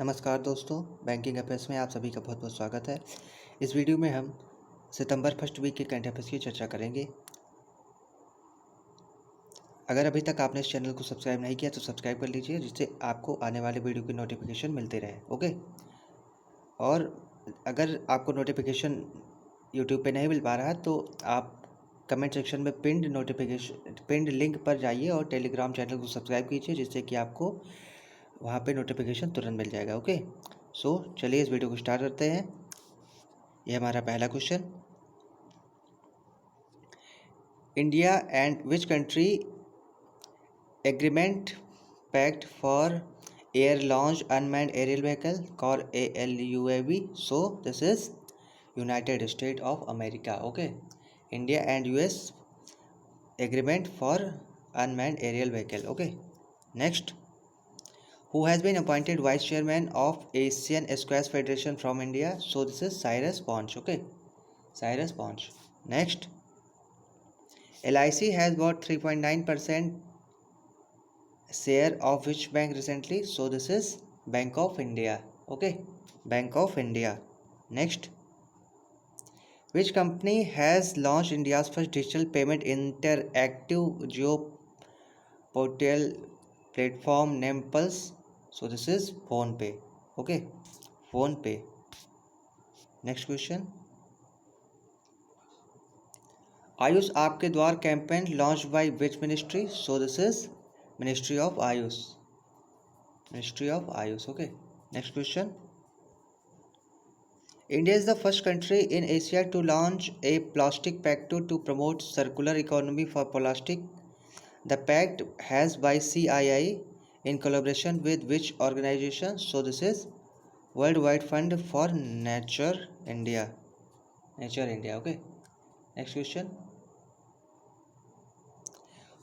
नमस्कार दोस्तों, banking affairs में आप सभी का बहुत बहुत स्वागत है। इस वीडियो में हम सितंबर फर्स्ट वीक के करंट अफेयर्स की चर्चा करेंगे। अगर अभी तक आपने इस चैनल को सब्सक्राइब नहीं किया तो सब्सक्राइब कर लीजिए, जिससे आपको आने वाले वीडियो की नोटिफिकेशन मिलते रहे। ओके। और अगर आपको नोटिफिकेशन यूट्यूब पे नहीं मिल पा रहा है तो आप कमेंट सेक्शन में पिंड लिंक पर जाइए और टेलीग्राम चैनल को सब्सक्राइब कीजिए, जिससे कि आपको वहाँ पे नोटिफिकेशन तुरंत मिल जाएगा। ओके। चलिए इस वीडियो को स्टार्ट करते हैं। ये हमारा पहला question. India and which country agreement pact for air launch unmanned aerial vehicle call ALUAV। So this is United State of America. Okay. India and US agreement for unmanned aerial vehicle. Okay. Next, who has been appointed vice chairman of Asian Squash Federation from India? So this is Cyrus Ponch. Okay. Cyrus Ponch. Next, LIC has bought 3.9% share of which bank recently? So this is Bank of India. Okay. Bank of India. Next, which company has launched India's first digital payment interactive geoportal platform named Pulse? So this is PhonePe. Okay. PhonePe. Next question. Ayush Aapke Dwar campaign launched by which ministry? So this is Ministry of Ayush. Ministry of Ayush. Okay. Next question. India is the first country in Asia to launch a plastic pact to promote circular economy for plastic. The pact has by CII in collaboration with which organization? So this is Worldwide Fund for Nature India. Nature India. Okay. Next question.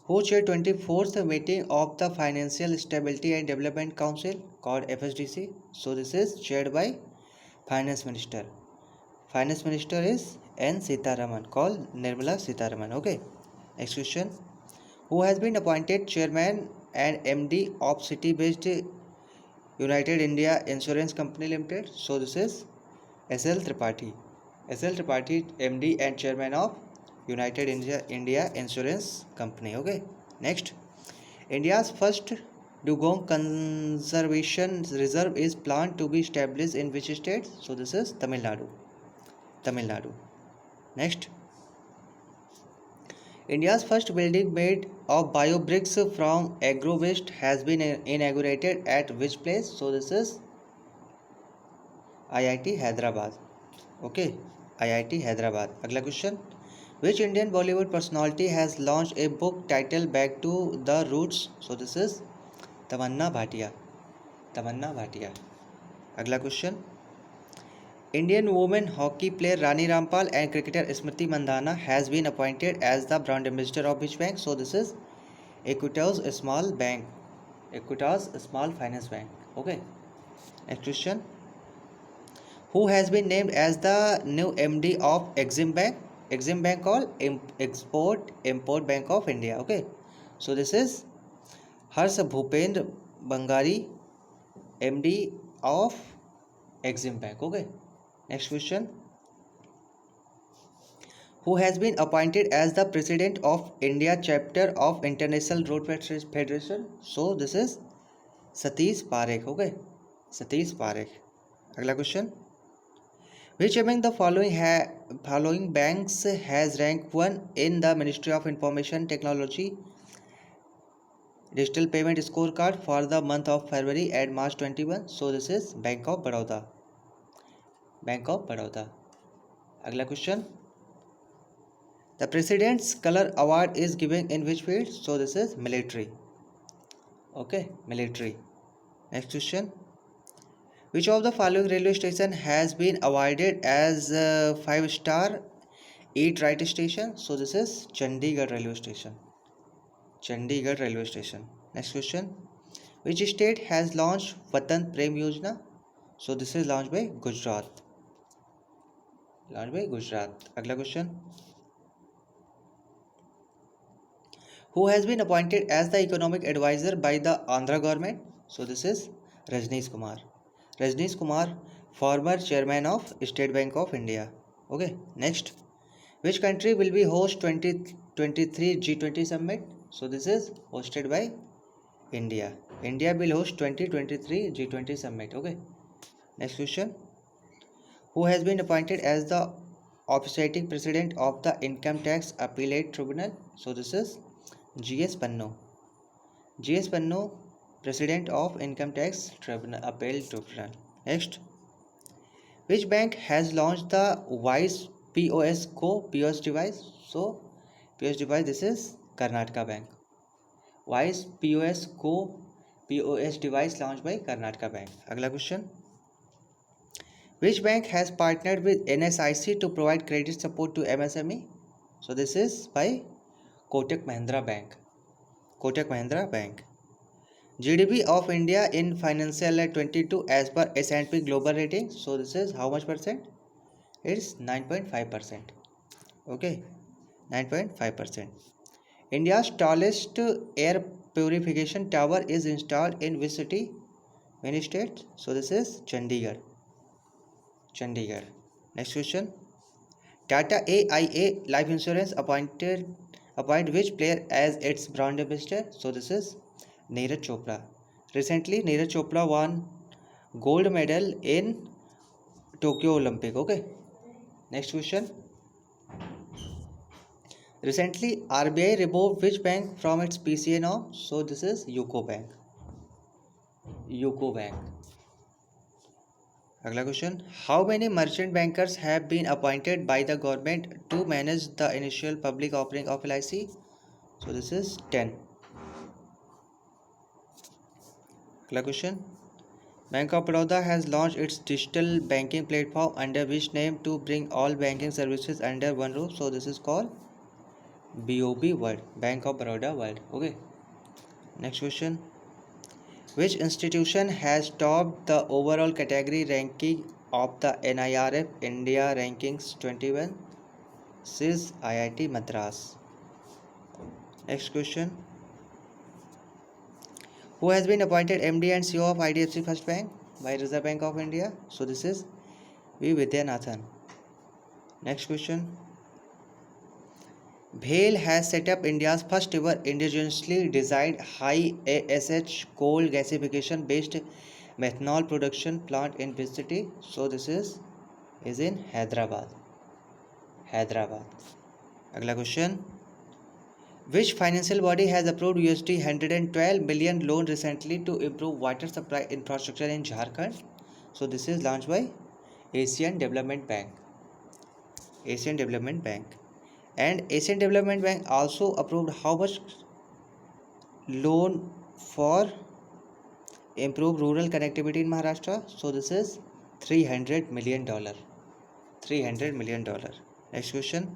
Who chaired 24th meeting of the Financial Stability and Development Council called FSDC? So this is chaired by Finance Minister. Finance Minister is N. Sitaraman, called Nirmala Sitaraman. Okay. Next question. Who has been appointed chairman and MD of city-based United India Insurance Company Limited? So this is SL Tripathi. SL Tripathi, MD and chairman of United India Insurance Company. Okay. Next, India's first dugong conservation reserve is planned to be established in which state? So this is Tamil Nadu. Tamil Nadu. Next, India's first building made of biobricks from agro waste has been inaugurated at which place? So this is IIT Hyderabad. Okay, IIT Hyderabad. अगला question. Which Indian Bollywood personality has launched a book titled Back to the Roots? So this is तमन्ना भाटिया. तमन्ना भाटिया. अगला question. Indian women hockey player Rani Rampal and cricketer Smriti Mandhana has been appointed as the brand ambassador of which bank? So this is Equitas Small Bank. Equitas Small Finance Bank. Okay. Next question. Who has been named as the new MD of Exim Bank? Exim Bank called Export Import Bank of India. Okay. So this is Harsh Bhupendra Bangari, MD of Exim Bank. Okay. Next question. Who has been appointed as the president of India chapter of International Road Federation? So this is Satish Parekh. Okay. Satish Parekh. अगला question. Which among the following banks has rank 1 in the Ministry of Information Technology Digital Payment Scorecard for the month of February and March 21? So this is Bank of Baroda. Bank of Baroda. अगला question. The President's Color Award is given in which field? So this is military. Okay, military. Next question. Which of the following railway station has been awarded as a 5-star Eat Right station? So this is Chandigarh railway station. Chandigarh railway station. Next question. Which state has launched Vatan Prem Yojana? So this is launched by Gujarat. Launched by Gujarat. अगला question. Who has been appointed as the economic advisor by the Andhra government? So this is Rajneesh Kumar. Rajneesh Kumar, former chairman of State Bank of India. Okay, next. Which country will be host 2023 G20 summit? So this is hosted by India. India will host 2023 G20 summit. Okay. Next question. Who has been appointed as the officiating president of the Income Tax Appellate Tribunal? So this is G.S. Pannu. G.S. Pannu, president of Income Tax Tribunal Appellate Tribunal. Next. Which bank has launched the Wise POS Co POS device? So POS device, this is Karnataka Bank. Wise POS Co POS device launched by Karnataka Bank. अगला question. Which bank has partnered with NSIC to provide credit support to MSME? So this is by Kotak Mahindra Bank. Kotak Mahindra Bank. GDP of India in financial year 22 as per S&P Global Rating. So this is how much percent? It's 9.5%. Okay, 9.5%. India's tallest air purification tower is installed in which city? Many states. So this is Chandigarh. Chandigarh. Next question. Tata AIA Life Insurance appoint which player as its brand ambassador? So this is Neeraj Chopra. Recently, Neeraj Chopra won gold medal in Tokyo Olympic. Okay. Next question. Recently, RBI removed which bank from its PCA norm? So this is UCO Bank. UCO Bank. अगला question. How many merchant bankers have been appointed by the government to manage the initial public offering of LIC? So this is 10. अगला question. Bank of Baroda has launched its digital banking platform under which name to bring all banking services under one roof? So this is called BOB World. Bank of Baroda World. Okay. Next question. Which institution has topped the overall category ranking of the NIRF India Rankings 21? This is IIT Madras. Next question. Who has been appointed MD and CEO of IDFC First Bank by Reserve Bank of India? So this is V. Vidyanathan. Next question. BHEL has set up India's first ever indigenously designed high ASH coal gasification based methanol production plant in which city? So this is in Hyderabad. Hyderabad. अगला question. Which financial body has approved USD 112 million loan recently to improve water supply infrastructure in Jharkhand? So this is launched by Asian Development Bank. Asian Development Bank. And Asian Development Bank also approved how much loan for improve rural connectivity in Maharashtra? So this is $300 million. $300 million. Next question.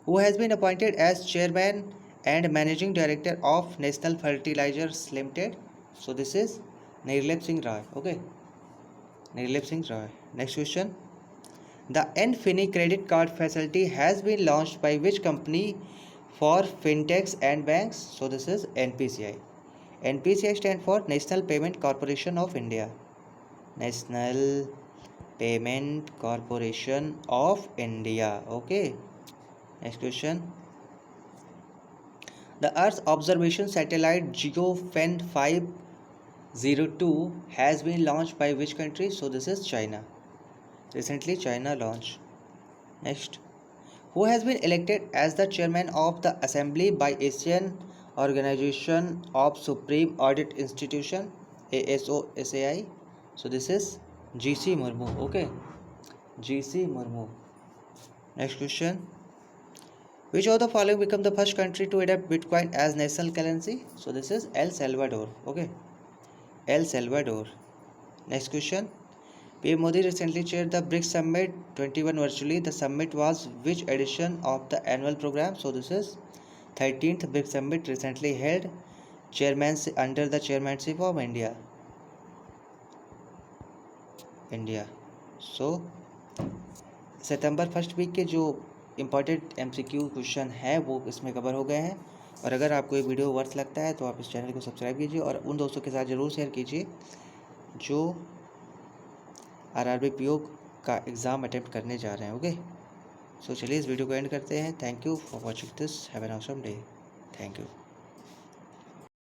Who has been appointed as chairman and managing director of National Fertilizers Limited? So this is Nirlip Singh Roy. Okay. Nirlip Singh Roy. Next question. The Nfini credit card facility has been launched by which company for fintechs and banks? So this is NPCI. NPCI stands for National Payment Corporation of India. National Payment Corporation of India. Okay. Next question. The Earth observation satellite GeoFen 502 has been launched by which country? So this is China. Recently China launched. Next. Who has been elected as the chairman of the assembly by Asian Organization of Supreme Audit Institution ASOSAI? So this is GC Murmu. Okay. GC Murmu. Next question. Which of the following become the first country to adopt Bitcoin as national currency? So this is El Salvador. Okay. El Salvador. Next question. PM Modi recently chaired the BRICS Summit 21 virtually. The summit was which edition of the annual program? So this is 13th BRICS Summit recently held under the chairmanship of India. So सितंबर first week के जो important MCQ question है वो इसमें cover हो गए हैं. और अगर आपको ये वीडियो वर्थ लगता है तो आप इस चैनल को सब्सक्राइब कीजिए और उन दोस्तों के साथ ज़रूर शेयर कीजिए जो आरआरबी पीओ का एग्ज़ाम अटेम्प्ट करने जा रहे हैं। ओके, सो चलिए इस वीडियो को एंड करते हैं। Thank you for watching this, have an awesome day. Thank you.